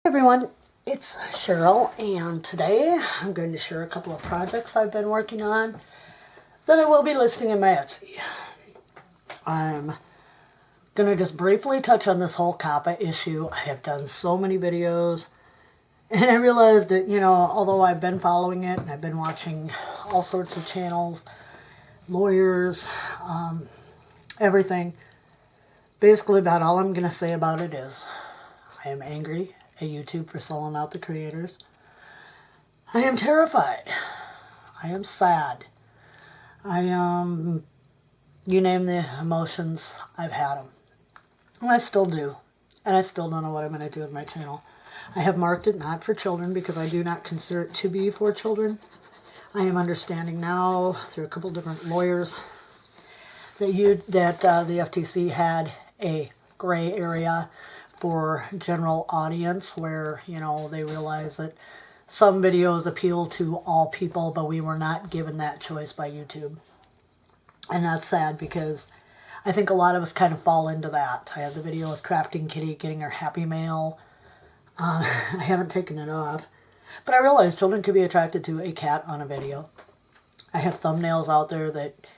Everyone, it's Cheryl, and today I'm going to share a couple of projects I've been working on that I will be listing in my Etsy. I'm going to just briefly touch on this whole COPPA issue. I have done so many videos, and I realized that, although I've been following it and I've been watching all sorts of channels, lawyers, everything, basically about all I'm going to say about it is I am angry at YouTube for selling out the creators. I am terrified. I am sad. I am, you name the emotions, I've had them. And I still do. And I still don't know what I'm going to do with my channel. I have marked it not for children because I do not consider it to be for children. I am understanding now through a couple different lawyers that the FTC had a gray area for general audience where, they realize that some videos appeal to all people, but we were not given that choice by YouTube. And that's sad because I think a lot of us kind of fall into that. I have the video of Crafting Kitty getting her Happy Mail. I haven't taken it off. But I realize children could be attracted to a cat on a video. I have thumbnails out there that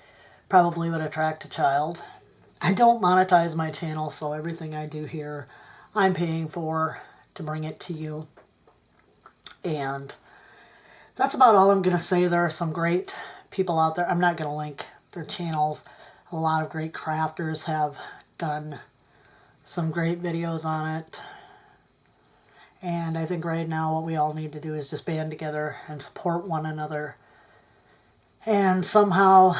probably would attract a child. I don't monetize my channel, so everything I do here I'm paying for to bring it to you. And that's about all I'm going to say. There are some great people out there. I'm not going to link their channels. A lot of great crafters have done some great videos on it. And I think right now what we all need to do is just band together and support one another. And somehow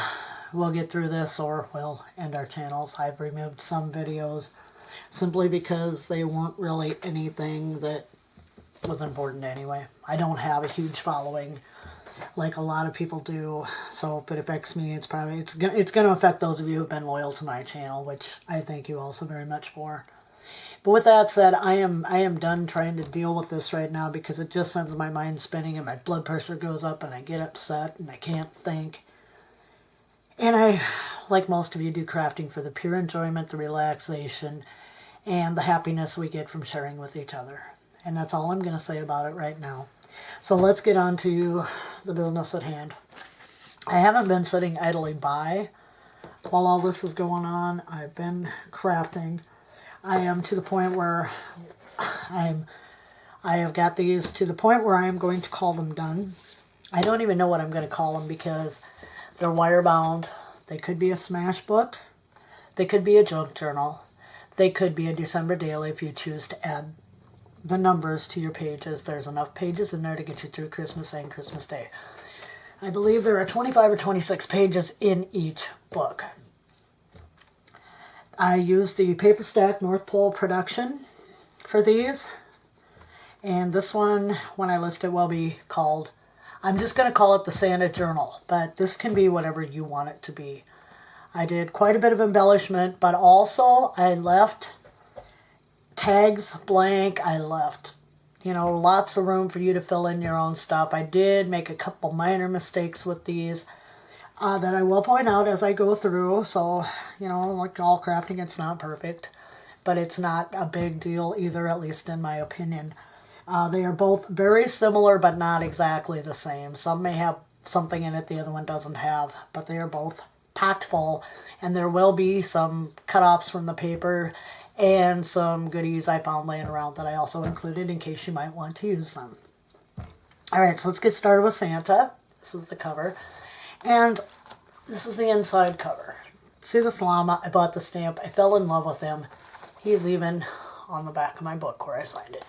we'll get through this or we'll end our channels. I've removed some videos simply because they weren't really anything that was important anyway. I don't have a huge following like a lot of people do, so if it affects me, it's going to affect those of you who've been loyal to my channel, which I thank you also very much for. But with that said, I am done trying to deal with this right now because it just sends my mind spinning and my blood pressure goes up and I get upset and I can't think. And I, like most of you, do crafting for the pure enjoyment, the relaxation, and the happiness we get from sharing with each other. And that's all I'm going to say about it right now. So let's get on to the business at hand. I haven't been sitting idly by while all this is going on. I've been crafting. I am to the point where I have got these to the point where I am going to call them done. I don't even know what I'm going to call them because they're wire bound. They could be a smash book. They could be a junk journal. They could be a December daily if you choose to add the numbers to your pages. There's enough pages in there to get you through Christmas and Christmas Day. I believe there are 25 or 26 pages in each book. I used the Paper Stack North Pole production for these. And this one, when I list it, will be called, I'm just going to call it the Santa Journal, but this can be whatever you want it to be. I did quite a bit of embellishment, but also I left tags blank. I left, lots of room for you to fill in your own stuff. I did make a couple minor mistakes with these that I will point out as I go through. So, like all crafting, it's not perfect, but it's not a big deal either, at least in my opinion. They are both very similar, but not exactly the same. Some may have something in it the other one doesn't have, but they are both packed full, and there will be some cut-offs from the paper and some goodies I found laying around that I also included in case you might want to use them. Alright, so let's get started with Santa. This is the cover, and this is the inside cover. See this llama? I bought the stamp. I fell in love with him. He's even on the back of my book where I signed it.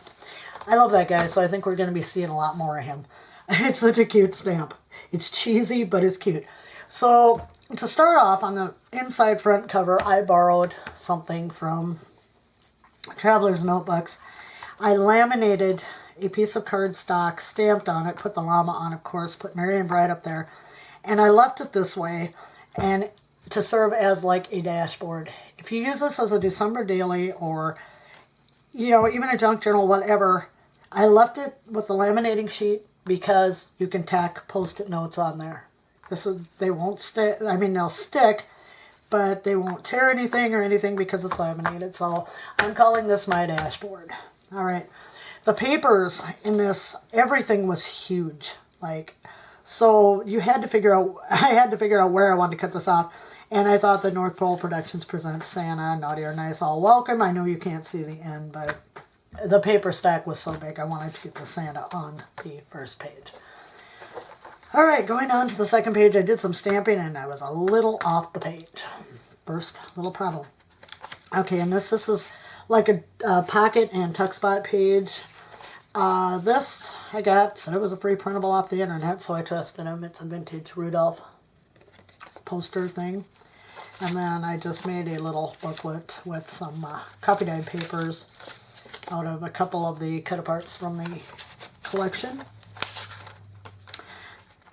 I love that guy, so I think we're going to be seeing a lot more of him. It's such a cute stamp. It's cheesy, but it's cute. So, to start off, on the inside front cover, I borrowed something from Traveler's Notebooks. I laminated a piece of cardstock, stamped on it, put the llama on, of course, put Merry and Bright up there, and I left it this way and to serve as like a dashboard. If you use this as a December daily or, even a junk journal, whatever, I left it with the laminating sheet because you can tack Post-it notes on there. They won't stick. I mean, they'll stick, but they won't tear anything or anything because it's laminated. So I'm calling this my dashboard. All right. The papers in this, everything was huge. Like, so you had to figure out, I had to figure out where I wanted to cut this off. And I thought the North Pole Productions presents Santa, Naughty or Nice, All Welcome. I know you can't see the end, but the paper stack was so big I wanted to get the Santa on the first page. Alright, going on to the second page, I did some stamping and I was a little off the page. First little problem. Okay, and this is like a pocket and tuck spot page. This I got, said it was a free printable off the internet, so I trusted him. It's a vintage Rudolph poster thing. And then I just made a little booklet with some copy dyed papers out of a couple of the cut aparts from the collection.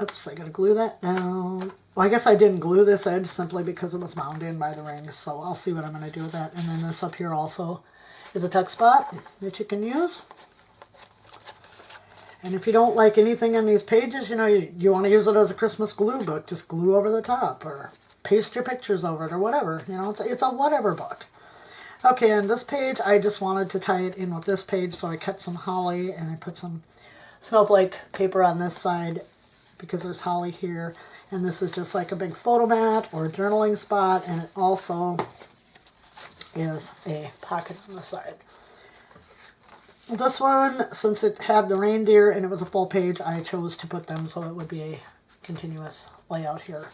Oops, I gotta glue that down. Well, I guess I didn't glue this edge simply because it was wound in by the rings, so I'll see what I'm gonna do with that. And then this up here also is a tuck spot that you can use. And if you don't like anything in these pages, you know, you want to use it as a Christmas glue book, just glue over the top or paste your pictures over it or whatever. You know, it's a whatever book. Okay, and this page, I just wanted to tie it in with this page, so I cut some holly and I put some snowflake paper on this side because there's holly here. And this is just like a big photo mat or a journaling spot, and it also is a pocket on the side. This one, since it had the reindeer and it was a full page, I chose to put them so it would be a continuous layout here.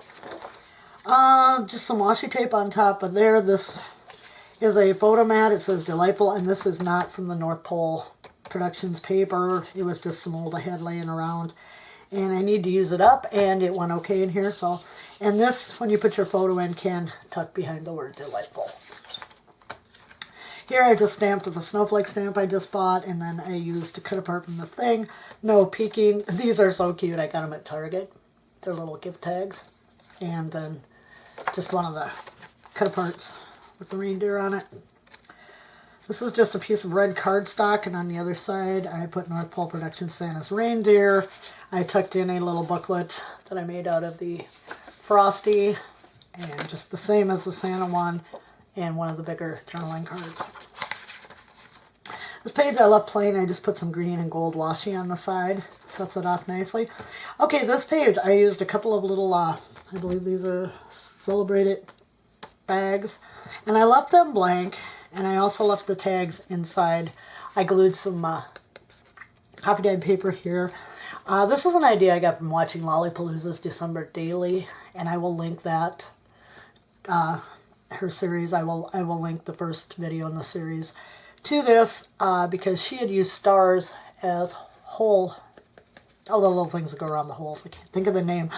Just some washi tape on top of there. This is a photo mat. It says Delightful, and this is not from the North Pole Productions paper. It was just some old I had laying around. And I need to use it up, and it went okay in here. So, and this, when you put your photo in, can tuck behind the word Delightful. Here I just stamped with a snowflake stamp I just bought, and then I used to cut apart from the thing. No peeking. These are so cute. I got them at Target. They're little gift tags. And then just one of the cut aparts with the reindeer on it. This is just a piece of red cardstock, and on the other side I put North Pole Productions Santa's Reindeer. I tucked in a little booklet that I made out of the Frosty, and just the same as the Santa one, and one of the bigger journaling cards. This page I left plain. I just put some green and gold washi on the side. Sets it off nicely. Okay, this page I used a couple of little, I believe these are Celebrated bags. And I left them blank, and I also left the tags inside. I glued some copy dyed paper here. This is an idea I got from watching Palooza's December Daily, and I will link that. Her series, I will link the first video in the series to this because she had used stars as all the little things that go around the holes. I can't think of the name.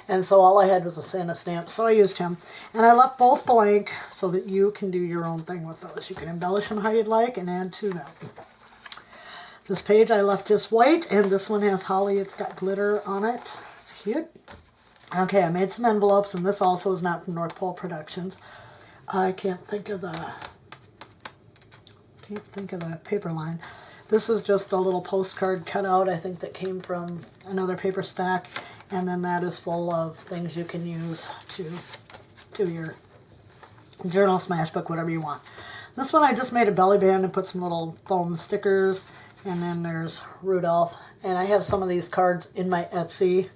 And so all I had was a Santa stamp, so I used him. And I left both blank so that you can do your own thing with those. You can embellish them how you'd like and add to them. This page I left just white, and this one has holly. It's got glitter on it. It's cute. Okay, I made some envelopes, and this also is not from North Pole Productions. I can't think of the paper line. This is just a little postcard cutout, I think, that came from another paper stack, and then that is full of things you can use to do your journal, smash book, whatever you want. This one I just made a belly band and put some little foam stickers, and then there's Rudolph. And I have some of these cards in my Etsy.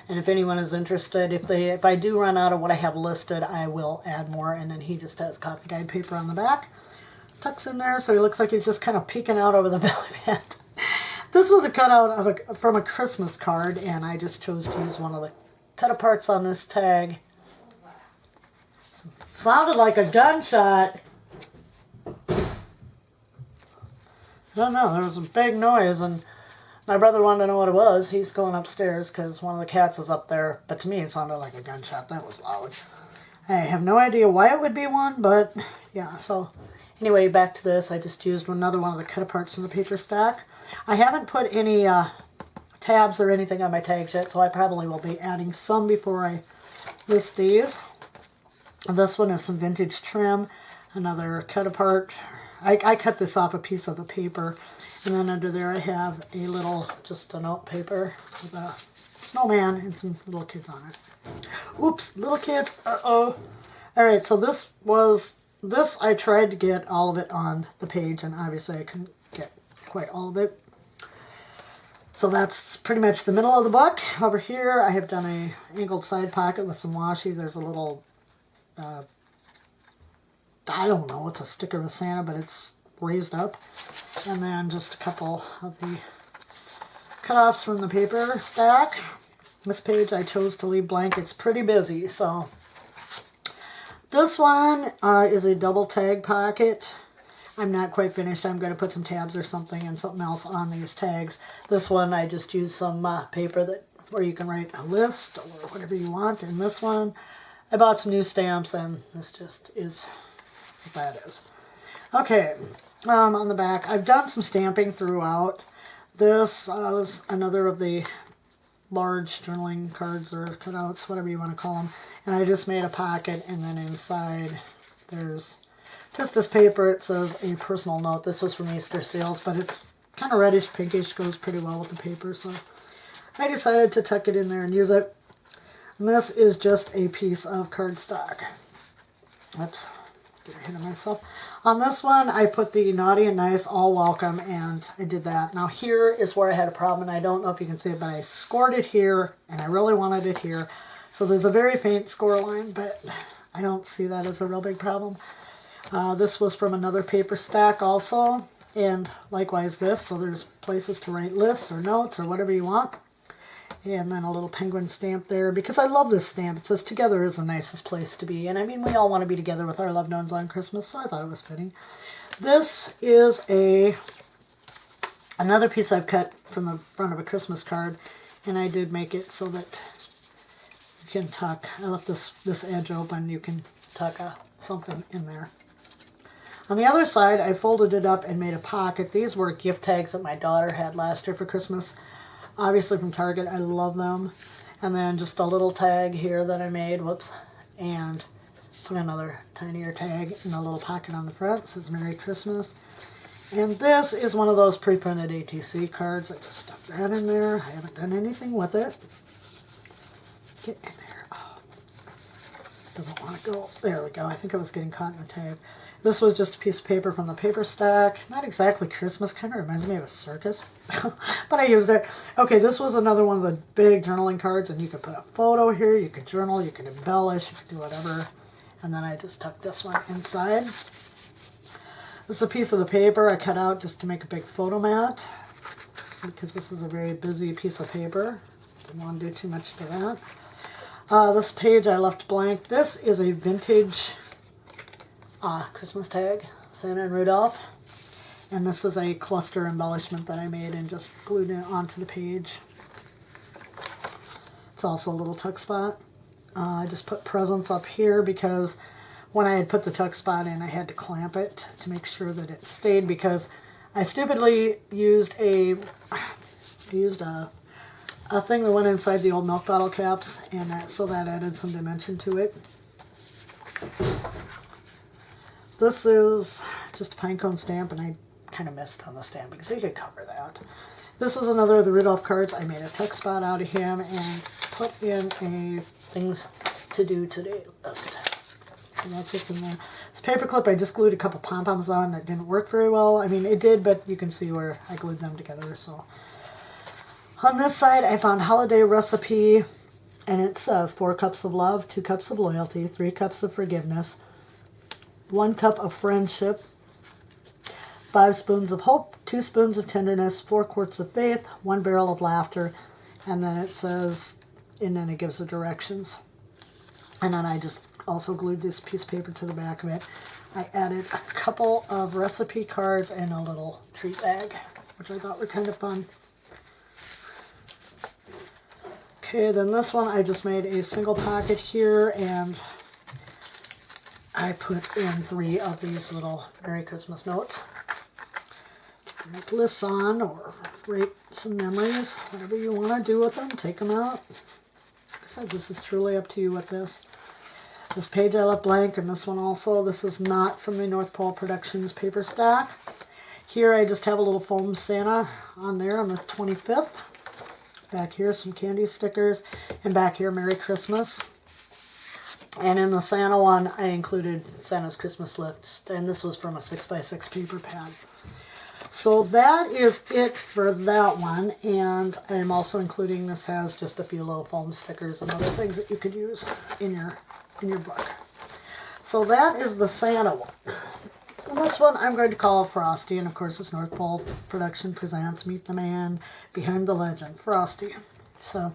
And if anyone is interested, if I do run out of what I have listed, I will add more. And then he just has copy dyed paper on the back. Tucks in there, so he looks like he's just kind of peeking out over the belly band. This was a cutout from a Christmas card, and I just chose to use one of the cut aparts on this tag. Sounded like a gunshot. I don't know, there was a big noise, and my brother wanted to know what it was. He's going upstairs because one of the cats was up there, but to me it sounded like a gunshot. That was loud. I have no idea why it would be one, but yeah, so anyway, back to this. I just used another one of the cut aparts from the paper stack. I haven't put any tabs or anything on my tags yet, so I probably will be adding some before I list these. This one is some vintage trim, another cut apart. I cut this off a piece of the paper, and then under there I have a little, just a note paper with a snowman and some little kids on it. Oops, little kids, uh-oh. Alright, so this I tried to get all of it on the page, and obviously I couldn't get quite all of it. So that's pretty much the middle of the book. Over here I have done a angled side pocket with some washi. There's a little, I don't know, it's a sticker with Santa, but it's raised up. And then just a couple of the cut-offs from the paper stack. This page I chose to leave blank. It's pretty busy, so. This one is a double tag pocket. I'm not quite finished. I'm going to put some tabs or something and something else on these tags. This one I just used some paper where you can write a list or whatever you want. And this one I bought some new stamps, and this just is what that is. Okay, on the back I've done some stamping throughout. This was another of the large journaling cards or cutouts, whatever you want to call them. And I just made a pocket, and then inside there's just this paper. It says a personal note. This was from Easter sales, but it's kind of reddish pinkish, goes pretty well with the paper, so I decided to tuck it in there and use it. And this is just a piece of cardstock. Oops, get ahead of myself. On this one, I put the Naughty and Nice All Welcome, and I did that. Now here is where I had a problem, and I don't know if you can see it, but I scored it here, and I really wanted it here. So there's a very faint score line, but I don't see that as a real big problem. This was from another paper stack also, and likewise this, so there's places to write lists or notes or whatever you want. And then a little penguin stamp there, because I love this stamp. It says, "Together is the nicest place to be." And I mean, we all want to be together with our loved ones on Christmas, so I thought it was fitting. This is another piece I've cut from the front of a Christmas card, and I did make it so that you can tuck. I left this edge open. You can tuck something in there. On the other side, I folded it up and made a pocket. These were gift tags that my daughter had last year for Christmas. Obviously from Target. I love them. And then just a little tag here that I made. Whoops. And put another tinier tag in a little pocket on the front. It says Merry Christmas. And this is one of those pre-printed ATC cards. I just stuck that in there. I haven't done anything with it. Get in there. Oh, doesn't want to go. There we go. I think I was getting caught in the tag. This was just a piece of paper from the paper stack. Not exactly Christmas. Kind of reminds me of a circus. But I used it. Okay, this was another one of the big journaling cards. And you could put a photo here. You could journal. You could embellish. You could do whatever. And then I just tucked this one inside. This is a piece of the paper I cut out just to make a big photo mat. Because this is a very busy piece of paper. Didn't want to do too much to that. This page I left blank. This is a vintage Christmas tag, Santa and Rudolph. And this is a cluster embellishment that I made and just glued it onto the page. It's also a little tuck spot. I just put presents up here because when I had put the tuck spot in, I had to clamp it to make sure that it stayed, because I stupidly used a thing that went inside the old milk bottle caps, and so that added some dimension to it. This is just a pinecone stamp, and I kind of missed on the stamping, so you could cover that. This is another of the Rudolph cards. I made a tuck spot out of him and put in a things to do today list. So that's what's in there. This paper clip, I just glued a couple pom-poms on. That didn't work very well. I mean, it did, but you can see where I glued them together. So on this side, I found holiday recipe, and it says 4 cups of love, 2 cups of loyalty, 3 cups of forgiveness, 1 cup of friendship, 5 spoons of hope, 2 spoons of tenderness, 4 quarts of faith, 1 barrel of laughter, and then it says, and then it gives the directions. And then I just also glued this piece of paper to the back of it. I added a couple of recipe cards and a little treat bag, which I thought were kind of fun. Okay, then this one I just made a single pocket here, and I put in 3 of these little Merry Christmas notes. Make lists on, or write some memories, whatever you want to do with them, take them out. Like I said, this is truly up to you with this. This page I left blank, and this one also. This is not from the North Pole Productions paper stack. Here I just have a little foam Santa on there on the 25th. Back here some candy stickers, and back here Merry Christmas. And in the Santa one I included Santa's Christmas list, and this was from a 6x6 paper pad. So that is it for that one, and I'm also including, this has just a few little foam stickers and other things that you could use in your book. So that is the Santa one. And this one I'm going to call Frosty, and of course it's North Pole Production presents Meet the Man Behind the Legend, Frosty. So,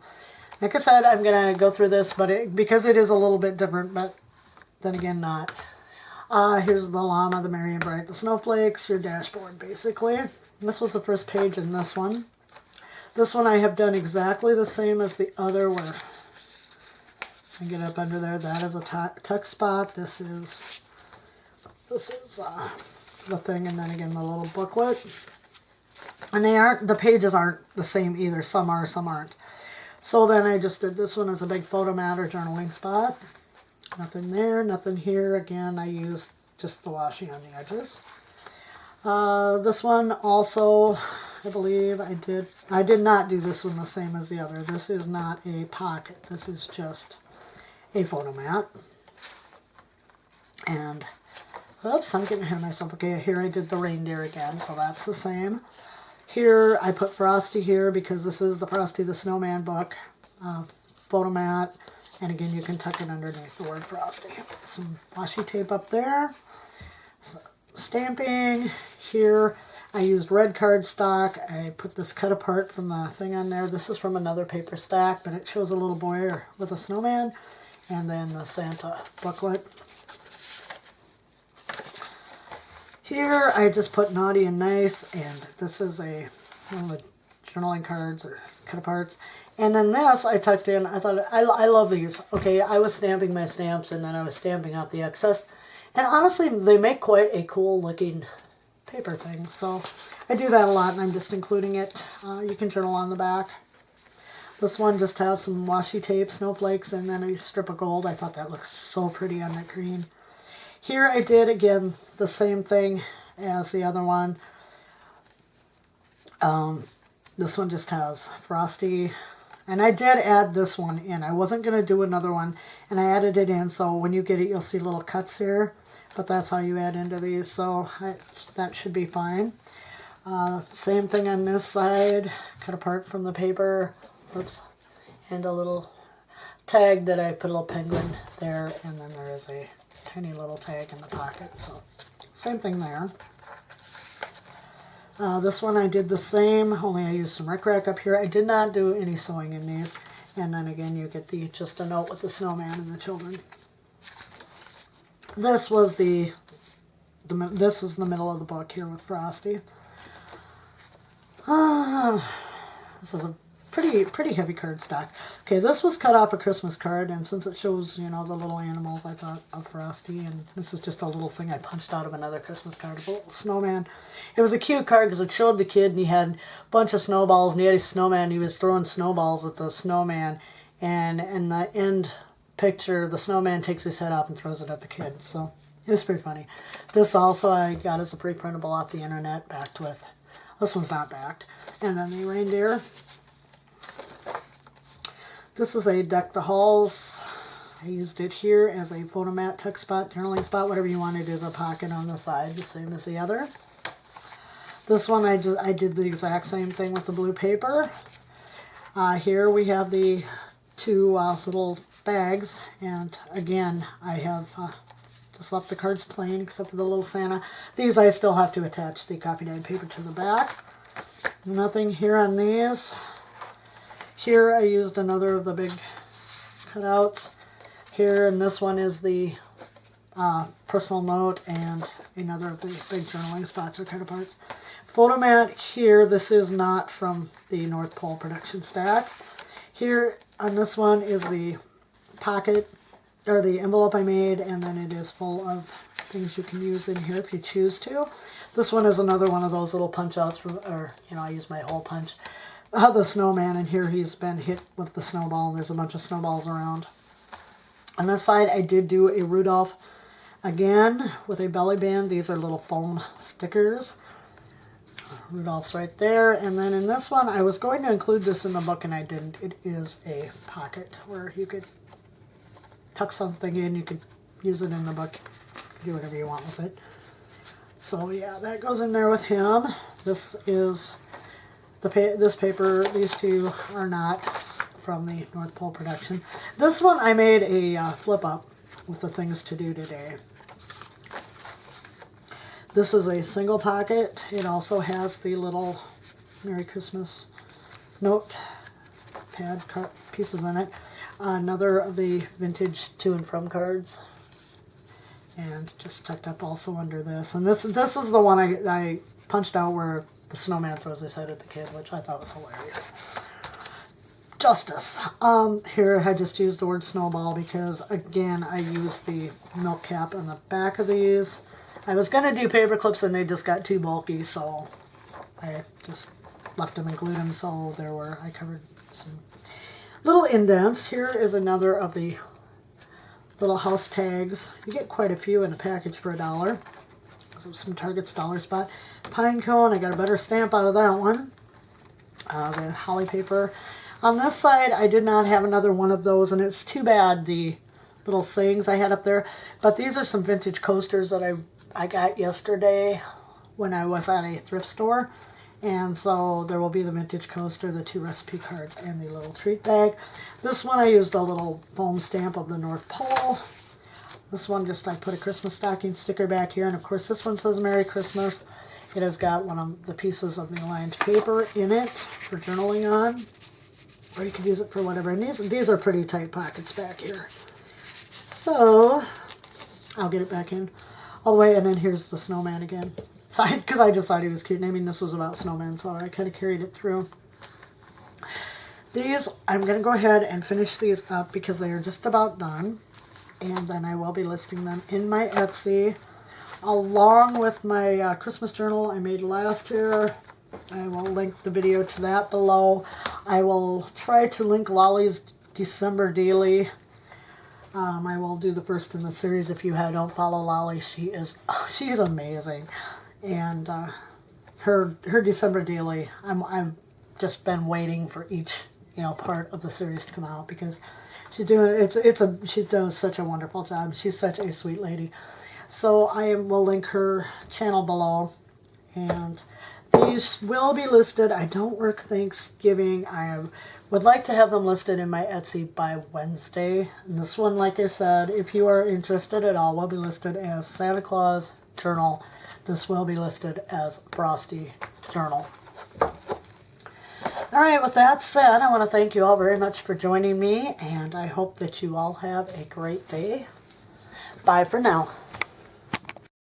like I said, I'm going to go through this, but because it is a little bit different, but then again not. Here's the llama, the merry and bright, the snowflakes, your dashboard basically. This was the first page in this one. This one I have done exactly the same as the other, where I get up under there. That is a tuck spot. This is the thing, and then again the little booklet. And the pages aren't the same either. Some are, some aren't. So then I just did this one as a big photo mat or journaling spot. Nothing there, nothing here. Again, I used just the washi on the edges. This one also, I believe I did not do this one the same as the other. This is not a pocket. This is just a photo mat. And, oops, I'm getting ahead of myself. Okay, here I did the reindeer again, so that's the same. Here, I put Frosty here because this is the Frosty the Snowman book. Photo mat. And again, you can tuck it underneath the word Frosty. Some washi tape up there. Stamping. Here, I used red cardstock. I put this cut apart from the thing on there. This is from another paper stack, but it shows a little boy with a snowman. And then the Santa booklet. Here, I just put naughty and nice. And this is one of the journaling cards or cut aparts. And then this I tucked in. I thought, I love these. Okay, I was stamping my stamps and then I was stamping out the excess. And honestly, they make quite a cool looking paper thing. So I do that a lot and I'm just including it. You can journal on the back. This one just has some washi tape, snowflakes, and then a strip of gold. I thought that looks so pretty on that green. Here I did, again, the same thing as the other one. This one just has Frosty. And I did add this one in. I wasn't going to do another one, and I added it in, so when you get it, you'll see little cuts here. But that's how you add into these, so that should be fine. Same thing on this side, cut apart from the paper. Oops. And a little tag that I put a little penguin there, and then there is a tiny little tag in the pocket. So same thing there. This one I did the same, only I used some rickrack up here. I did not do any sewing in these. And then again, you get just a note with the snowman and the children. This was this is the middle of the book here with Frosty. This is a pretty heavy cardstock. Okay, this was cut off a Christmas card, and since it shows, the little animals, I thought of Frosty, and this is just a little thing I punched out of another Christmas card, a little snowman. It was a cute card because it showed the kid, and he had a bunch of snowballs, and he had his snowman, and he was throwing snowballs at the snowman, and in the end picture, the snowman takes his head off and throws it at the kid, so it was pretty funny. This also I got as a pre-printable off the internet, backed with. This one's not backed. And then the reindeer. This is a Deck the Halls. I used it here as a photo mat, tuck spot, journaling spot, whatever you want. It is a pocket on the side, the same as the other. This one I did the exact same thing with the blue paper. Here we have the two little bags, and again I have just left the cards plain except for the little Santa. These I still have to attach the copy dyed paper to the back. Nothing here on these. Here I used another of the big cutouts. Here, and this one is the personal note, and another of the big journaling spots or cut aparts. Photo mat here, this is not from the North Pole production stack. Here on this one is the pocket, or the envelope I made, and then it is full of things you can use in here if you choose to. This one is another one of those little punch outs, I use my hole punch. The snowman, and here he's been hit with the snowball, and there's a bunch of snowballs around. On this side, I did do a Rudolph again with a belly band. These are little foam stickers. Rudolph's right there. And then in this one, I was going to include this in the book, and I didn't. It is a pocket where you could tuck something in. You could use it in the book, do whatever you want with it. So yeah, that goes in there with him. This is this paper. These two are not from the North Pole production. This one I made a flip up with the things to do today. This is a single pocket. It also has the little Merry Christmas note pad pieces in it. Another of the vintage to and from cards. And just tucked up also under this. And this is the one I punched out where the snowman throws his head at the kid, which I thought was hilarious. Justice. Here I just used the word snowball because, again, I used the milk cap on the back of these. I was going to do paper clips and they just got too bulky, so I just left them and glued them. So I covered some little indents. Here is another of the little house tags. You get quite a few in a package for $1. So some Target's Dollar Spot. Pine cone, I got a better stamp out of that one. The holly paper. On this side, I did not have another one of those, and it's too bad, the little sayings I had up there. But these are some vintage coasters that I got yesterday when I was at a thrift store. And so there will be the vintage coaster, the 2 recipe cards, and the little treat bag. This one I used a little foam stamp of the North Pole. This one just I put a Christmas stocking sticker back here. And of course this one says Merry Christmas. It has got one of the pieces of the aligned paper in it for journaling on. Or you could use it for whatever. And these are pretty tight pockets back here. So I'll get it back in all the way. And then here's the snowman again. Because I just thought he was cute. And I mean, this was about snowmen, so I kind of carried it through. These, I'm going to go ahead and finish these up because they are just about done. And then I will be listing them in my Etsy, along with my Christmas journal I made last year. I will link the video to that below. I will try to link Lolly's December daily. I will do the first in the series. If you don't follow Lolly, she's amazing. And her December daily, I've just been waiting for each part of the series to come out because she's doing she does such a wonderful job. She's such a sweet lady. So will link her channel below, and these will be listed. I don't work Thanksgiving. I would like to have them listed in my Etsy by Wednesday. And this one, like I said, if you are interested at all, will be listed as Santa Claus Journal. This will be listed as Frosty Journal. All right, with that said, I want to thank you all very much for joining me, and I hope that you all have a great day. Bye for now.